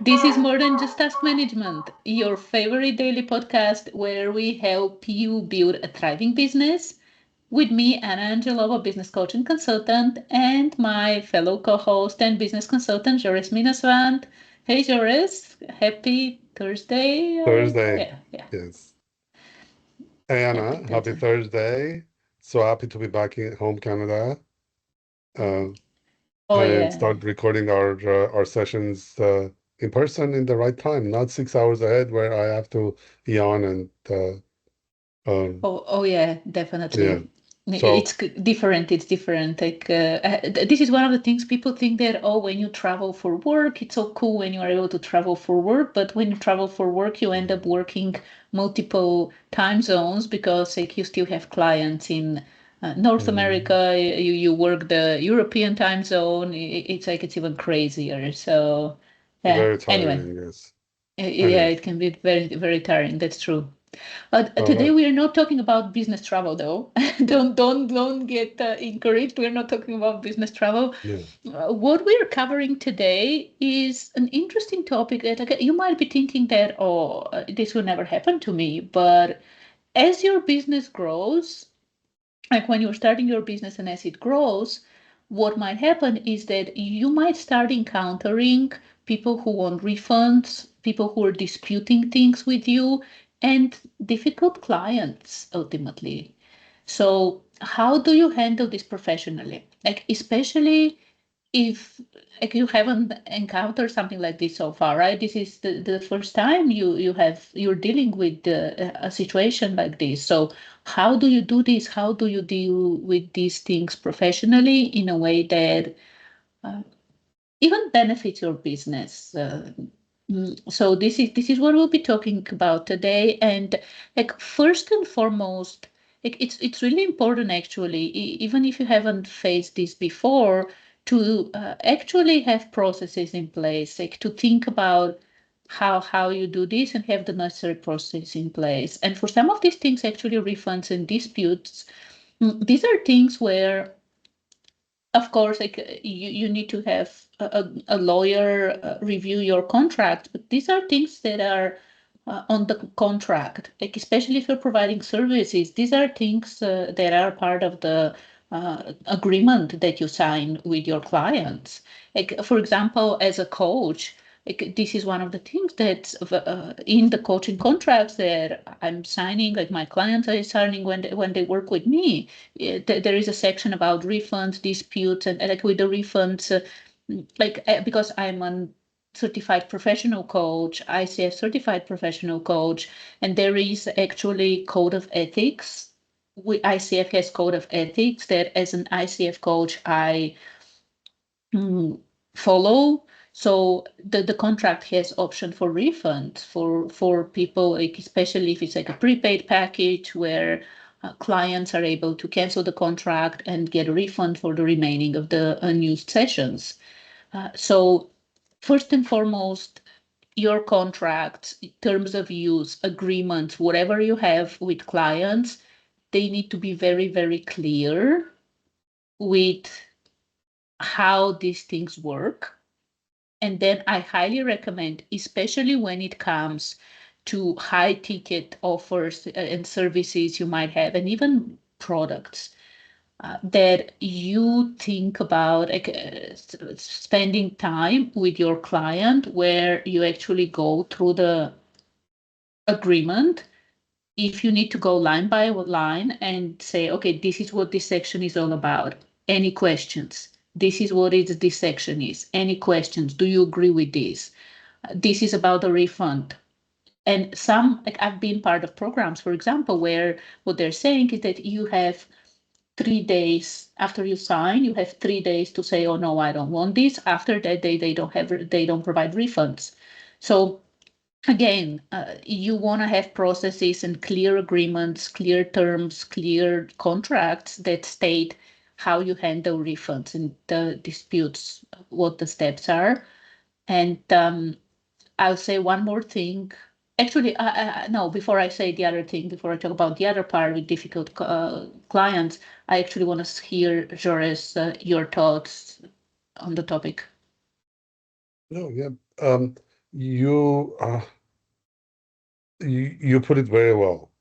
This is More Than Just Task Management, your favorite daily podcast where we help you build a thriving business with me, Anna Angelova, business coach and consultant, and my fellow co-host and business consultant, Jores Minasvand. Hey, Jores, happy Thursday. Thursday. Yeah, Yes. Hey happy Anna, happy Thursday. Thursday. So happy to be back in home Canada uh, Oh, and yeah. start recording our sessions in person in the right time, not 6 hours ahead where I have to yawn and Oh, yeah, yeah. definitely. So Different. It's different. This is one of the things people think that, oh, when you travel for work, it's so cool when you are able to travel for work. But when you travel for work, you end up working multiple time zones because like you still have clients in North mm, America. You work the European time zone. It's like it's even crazier. So, yeah. very Anyway, tiring, yes. yeah, Anyway, it can be very, very tiring. That's true. all Today right. we are not talking about business travel, though. Don't get encouraged. We're not talking about business travel. Yeah. What we're covering today is an interesting topic that you might be thinking that, oh, this will never happen to me. But as your business grows, like when you're starting your business and as it grows, what might happen is that you might start encountering people who want refunds, people who are disputing things with you, and difficult clients ultimately. So, how do you handle this professionally? Like, especially if like you haven't encountered something like this so far, right? This is the first time you're dealing with a situation like this. So how do you do this? How do you deal with these things professionally in a way that uh, even benefits your business? So this is what we'll be talking about today. And like first and foremost, like it's really important actually, even if you haven't faced this before, to actually have processes in place, like to think about how you do this and have the necessary process in place. And for some of these things, actually refunds and disputes, these are things where of course, like you need to have a lawyer review your contract, but these are things that are on the contract. Like especially if you're providing services, these are things that are part of the agreement that you sign with your clients. Like for example, as a coach, like this is one of the things that's in the coaching contracts that I'm signing, like my clients are signing when they work with me. There is a section about refunds, disputes, and like with the refunds, because I'm a certified professional coach, ICF certified professional coach, and there is actually code of ethics. ICF has code of ethics that as an ICF coach I follow. So the contract has option for refund for people, like especially if it's like a prepaid package where clients are able to cancel the contract and get a refund for the remaining of the unused sessions. So first and foremost, your contracts, terms of use, agreements, whatever you have with clients, they need to be very, very clear with how these things work. And then I highly recommend, especially when it comes to high ticket offers and services you might have, and even products, that you think about like, spending time with your client where you actually go through the agreement. If you need to go line by line and say, okay, this is what this section is all about. Any questions? This is what this section is. Any questions? Do you agree with this? This is about the refund. And some, like I've been part of programs, for example, where what they're saying is that you have 3 days after you sign, you have 3 days to say, oh no, I don't want this. After that, they don't provide refunds. So again, you want to have processes and clear agreements, clear terms, clear contracts that state how you handle refunds and the disputes, what the steps are. And I'll say one more thing. Actually, no, before I say the other thing, before I talk about the other part with difficult clients, I actually want to hear, Joris, your thoughts on the topic. No, yeah. Um, You you put it very well.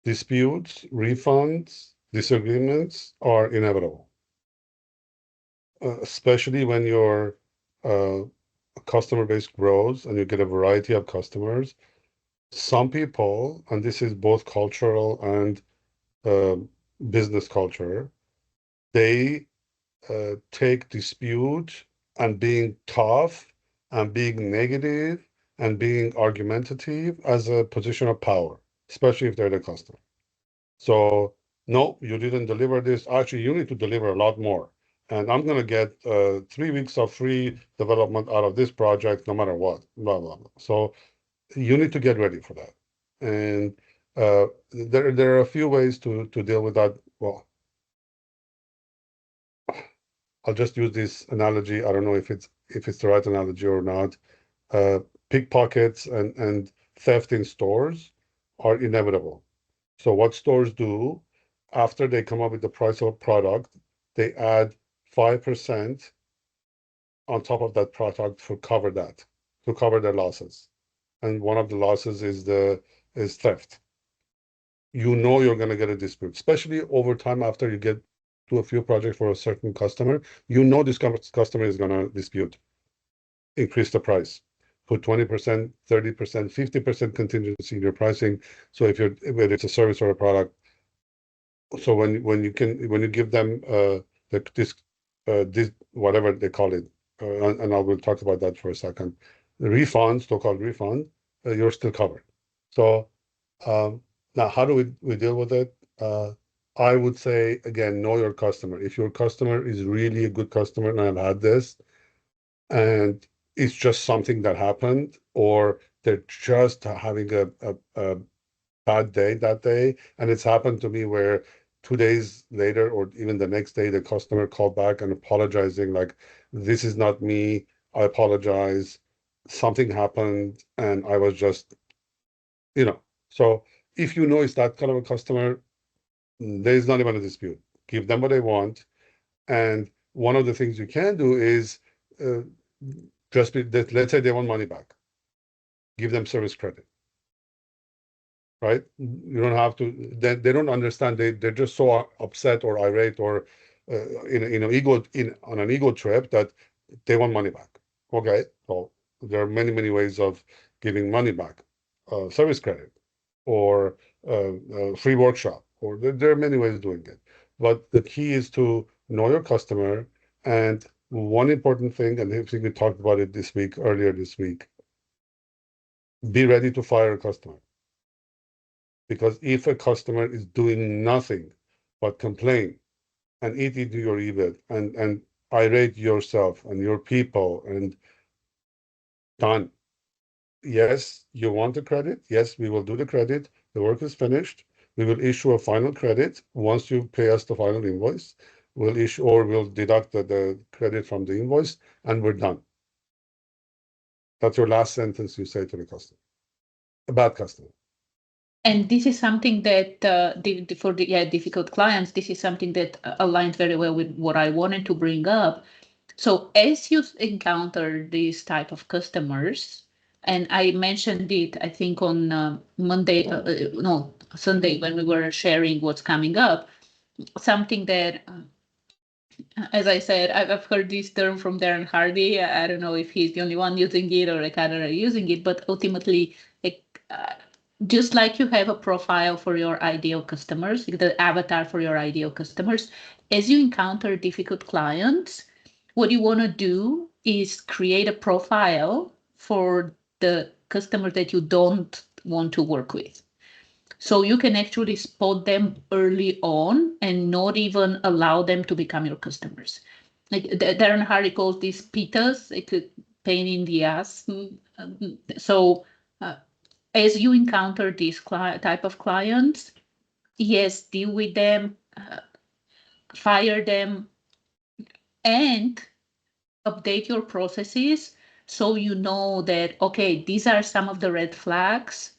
Disputes, refunds, disagreements are inevitable, especially when your uh, customer base grows and you get a variety of customers. Some people, and this is both cultural and uh, business culture, they take dispute and being tough and being negative and being argumentative as a position of power, especially if they're the customer. So, no, you didn't deliver this. Actually, you need to deliver a lot more. And I'm going to get 3 weeks of free development out of this project, no matter what, blah, blah, blah. So you need to get ready for that. And there are a few ways to deal with that. Well, I'll just use this analogy. I don't know if it's the right analogy or not. Uh, Pickpockets and theft in stores are inevitable. So what stores do after they come up with the price of a product, they add 5% on top of that product to cover their losses. And one of the losses is theft. You know you're going to get a dispute, especially over time after you get to a few projects for a certain customer. You know this customer is going to dispute, increase the price, put 20%, 30%, 50% contingency in your pricing. So if you're whether it's a service or a product, so when you give them this whatever they call it, and I will talk about that for a second, the refund, so-called refund, you're still covered. So um, now how do we deal with it? I would say again, know your customer. If your customer is really a good customer, and I've had this, and it's just something that happened, or they're just having a bad day that day. And it's happened to me where 2 days later, or even the next day, the customer called back and apologizing, like, this is not me. I apologize. Something happened and I was just, you know. So if you know it's that kind of a customer, there's not even a dispute. Give them what they want. And one of the things you can do is uh, let's say they want money back, give them service credit, right? You don't have to. They don't understand. They're just so upset or irate or in on an ego trip that they want money back. Okay, well, there are many ways of giving money back, service credit or free workshop, or there are many ways of doing it. But the key is to know your customer. And one important thing, and I think we talked about it earlier this week, be ready to fire a customer. Because if a customer is doing nothing but complain and eat into your email and irate yourself and your people and done. Yes, you want the credit. Yes, we will do the credit. The work is finished. We will issue a final credit once you pay us the final invoice. We'll deduct the credit from the invoice and we're done. That's your last sentence you say to the customer. A bad customer. And this is something that for the difficult clients, this is something that aligns very well with what I wanted to bring up. So as you encounter these type of customers, and I mentioned it, I think on Monday, no, Sunday, when we were sharing what's coming up, something that as I said, I've heard this term from Darren Hardy. I don't know if he's the only one using it or like other are using it, but ultimately, like, just like you have a profile for your ideal customers, like the avatar for your ideal customers, as you encounter difficult clients, what you want to do is create a profile for the customers that you don't want to work with. So you can actually spot them early on and not even allow them to become your customers. Like Darren Hardy calls these pitas, like a pain in the ass. So uh, as you encounter these type of clients, yes, deal with them, fire them, and update your processes so you know that, okay, these are some of the red flags.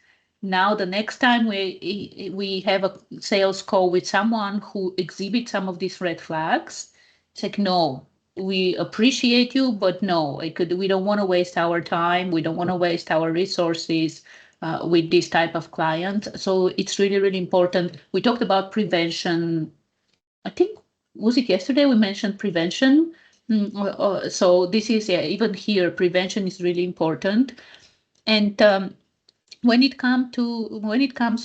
Now the next time we have a sales call with someone who exhibits some of these red flags, it's like, no, we appreciate you, but no, we don't want to waste our time. We don't want to waste our resources with this type of client. So it's really, really important. We talked about prevention. I think, was it yesterday we mentioned prevention? So this is, yeah, even here, prevention is really important. And when it comes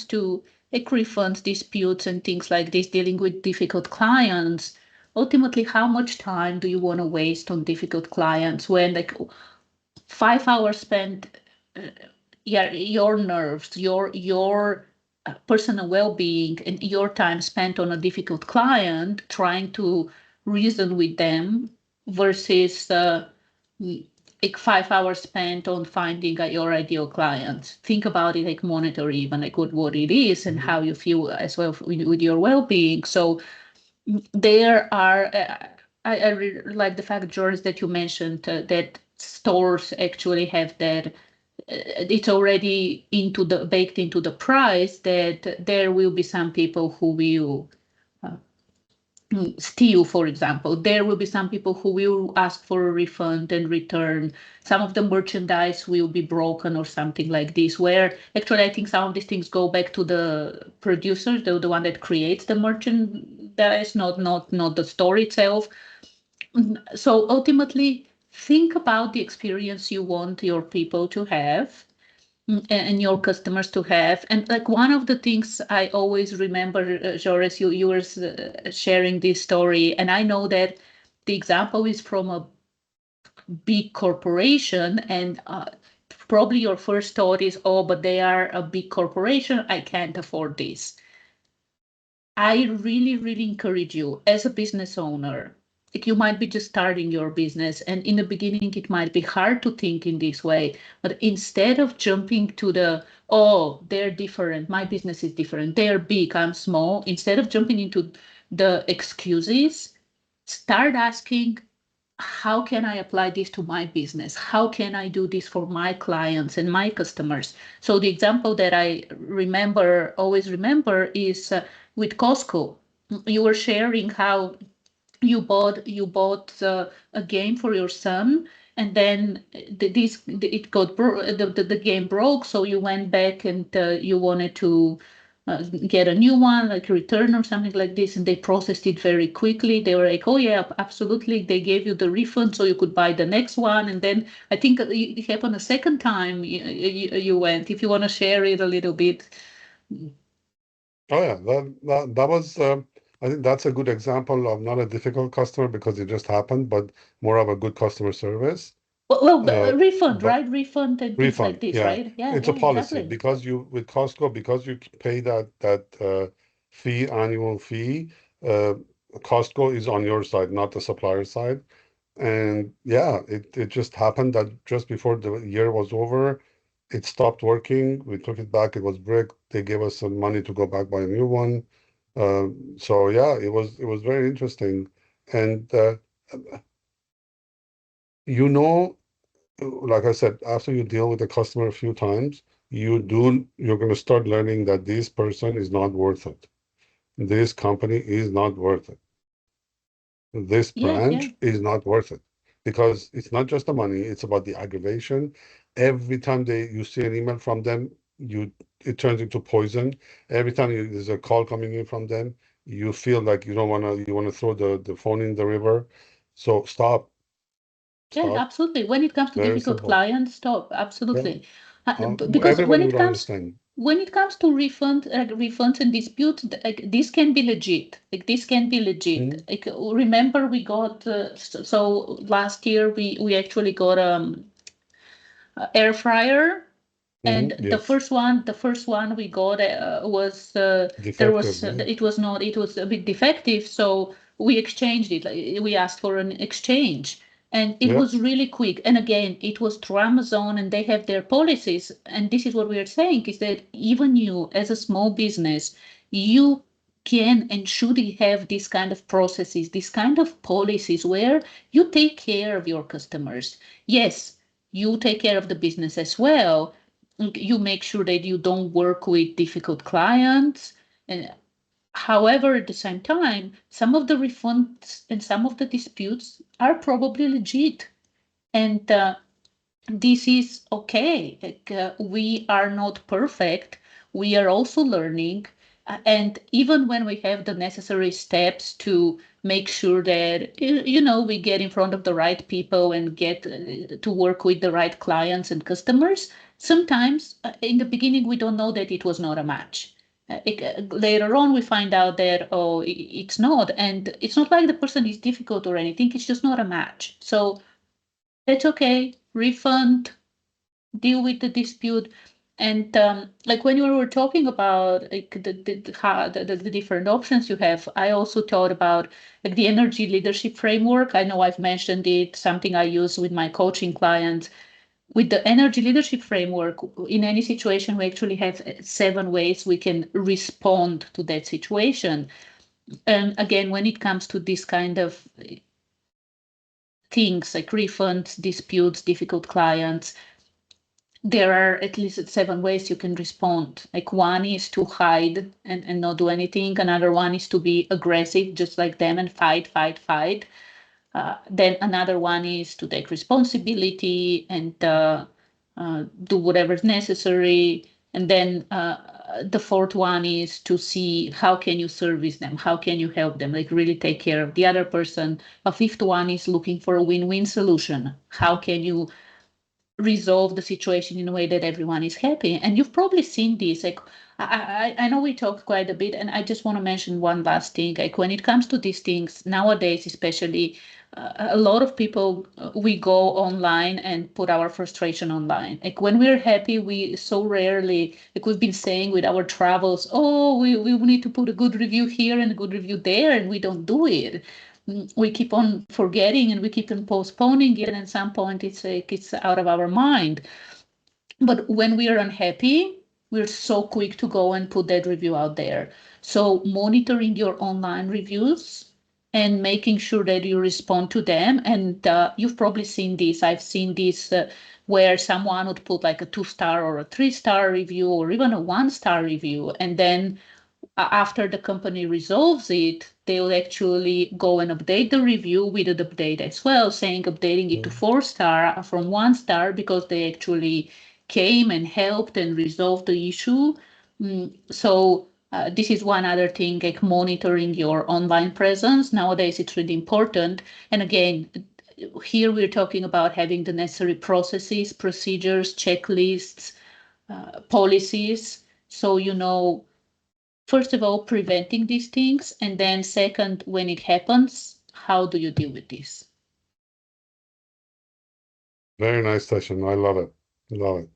to like refunds, disputes, and things like this, dealing with difficult clients, ultimately, how much time do you want to waste on difficult clients when like 5 hours spent, uh, yeah, your nerves, your personal well-being, and your time spent on a difficult client trying to reason with them versus like 5 hours spent on finding your ideal client. Think about it like monetary, even like what it is and Mhm. how you feel as well with your well-being. So there are, I really like the fact, George, that you mentioned that stores actually have that. It's already into the baked into the price that there will be some people who will steal, for example. There will be some people who will ask for a refund and return. Some of the merchandise will be broken or something like this, where actually I think some of these things go back to the producers, the one that creates the merchandise, not the store itself. So ultimately, think about the experience you want your people to have and your customers to have. And like one of the things I always remember, Joris, you were sharing this story, and I know that the example is from a big corporation, and probably your first thought is, oh, but they are a big corporation, I can't afford this. I really, really encourage you as a business owner. Like you might be just starting your business, and in the beginning, it might be hard to think in this way. But instead of jumping to the, oh, they're different, my business is different, they're big, I'm small, instead of jumping into the excuses, start asking, how can I apply this to my business? How can I do this for my clients and my customers? So the example that I remember, always remember, is with Costco. You were sharing how you bought a game for your son, and then it got the game broke, so you went back and you wanted to get a new one, like a return or something like this, and they processed it very quickly. They were like, oh yeah, absolutely, they gave you the refund so you could buy the next one. And then I think it happened a second time you went. If you want to share it a little bit. Oh yeah, that was. I think that's a good example of not a difficult customer because it just happened, but more of a good customer service. Well, Uh, refund, but right? Refund and things like refund, this, yeah, right? Yeah, it's a yeah, policy exactly. because you with Costco because you pay that fee annual fee. Uh, Costco is on your side, not the supplier side. And yeah, it just happened that just before the year was over, it stopped working. We took it back. It was brick. They gave us some money to go back buy a new one. So yeah, it was very interesting. And you know, like I said, after you deal with the customer a few times, you're going to start learning that this person is not worth it. This company is not worth it. This Yeah, branch yeah. is not worth it because it's not just the money, it's about the aggravation. Every time you see an email from them, it turns into poison. Every time there's a call coming in from them, you feel like you want to throw the phone in the river. So Yeah, stop. absolutely. When it comes to Very difficult simple. clients, stop. Yeah. Absolutely. Because Everybody would understand. when it comes to refunds and disputes, like this can be legit. Like this can be legit. Mhm. Like remember, we got so last year we actually got air fryer. And Yes. the first one we got was there Defective. was Yeah. it was a bit defective, so we exchanged it. Like, we asked for an exchange, and it Yeah. was really quick. And again, it was through Amazon, and they have their policies. And this is what we are saying is that even you, as a small business, you can and should have this kind of processes, this kind of policies where you take care of your customers. Yes, you take care of the business as well. You make sure that you don't work with difficult clients. And However, at the same time, some of the refunds and some of the disputes are probably legit. And this is okay. Like, we are not perfect. We are also learning. And even when we have the necessary steps to make sure that, we get in front of the right people and get to work with the right clients and customers, sometimes in the beginning, we don't know that it was not a match. Later on, we find out that, oh, it's not. And it's not like the person is difficult or anything. It's just not a match. So that's okay. Refund, deal with the dispute. And like when you were talking about like the different options you have, I also thought about like the energy leadership framework. I know I've mentioned it, something I use with my coaching clients. With the energy leadership framework, in any situation, we actually have 7 ways we can respond to that situation. And again, when it comes to this kind of things like refunds, disputes, difficult clients, there are at least 7 ways you can respond. Like one is to hide and not do anything. Another one is to be aggressive, just like them, and fight, fight, fight. Then another one is to take responsibility and do whatever's necessary. And then the fourth one is to see how can you service them, how can you help them, like really take care of the other person. A fifth one is looking for a win-win solution. How can you resolve the situation in a way that everyone is happy? And you've probably seen this. Like I know we talked quite a bit, and I just want to mention one last thing. Like when it comes to these things nowadays, especially, a lot of people, we go online and put our frustration online. Like when we're happy, we so rarely, like we've been saying with our travels, oh, we need to put a good review here and a good review there, and we don't do it. We keep on forgetting and we keep on postponing it, and at some point it's like it's out of our mind. But when we are unhappy, we're so quick to go and put that review out there. So monitoring your online reviews and making sure that you respond to them. And you've probably seen this. I've seen this where someone would put like a 2-star or a 3-star review or even a 1-star review, and then after the company resolves it, they'll actually go and update the review with an update as well, saying updating it to 4-star from 1-star because they actually came and helped and resolved the issue. So this is one other thing, like monitoring your online presence. Nowadays, it's really important. And again, here we're talking about having the necessary processes, procedures, checklists, policies. So, first of all, preventing these things, and then second, when it happens, how do you deal with this? Very nice session. I love it. Love it.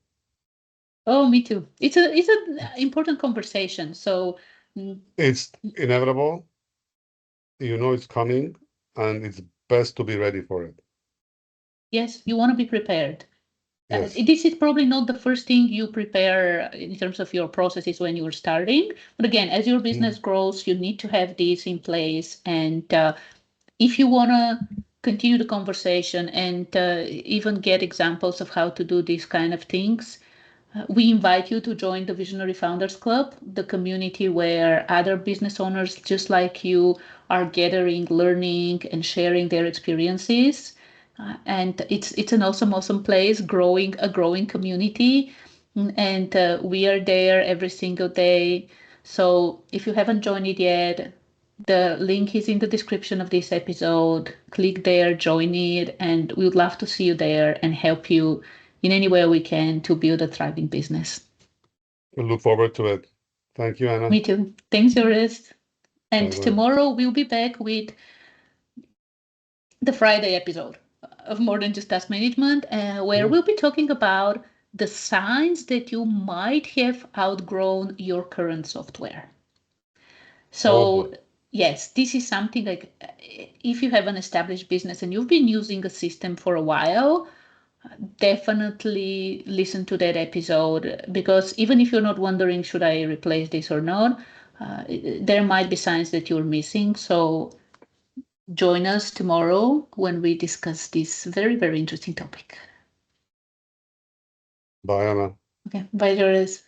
Oh, me too. It's an important conversation. So It's inevitable. You know it's coming, and it's best to be ready for it. yes, you want to be prepared. Yes. This is probably not the first thing you prepare in terms of your processes when you're starting. But again, as your business grows, you need to have these in place. And if you want to continue the conversation and even get examples of how to do these kind of things, we invite you to join the Visionary Founders Club, the community where other business owners just like you are gathering, learning, and sharing their experiences. And it's an awesome place, a growing community, and we are there every single day. So if you haven't joined it yet, the link is in the description of this episode. Click there, join it, and we would love to see you there and help you in any way we can to build a thriving business. We look forward to it. Thank you, Anna. Me too. Thanks, Joris. And Bye-bye. tomorrow we'll be back with the Friday episode of More Than Just Task Management, where we'll be talking about the signs that you might have outgrown your current software. Oh boy. So, yes, this is something like if you have an established business and you've been using a system for a while, definitely listen to that episode, because even if you're not wondering, should I replace this or not, there might be signs that you're missing. So join us tomorrow when we discuss this very, very interesting topic. Bye, Anna. Okay, bye, Joris.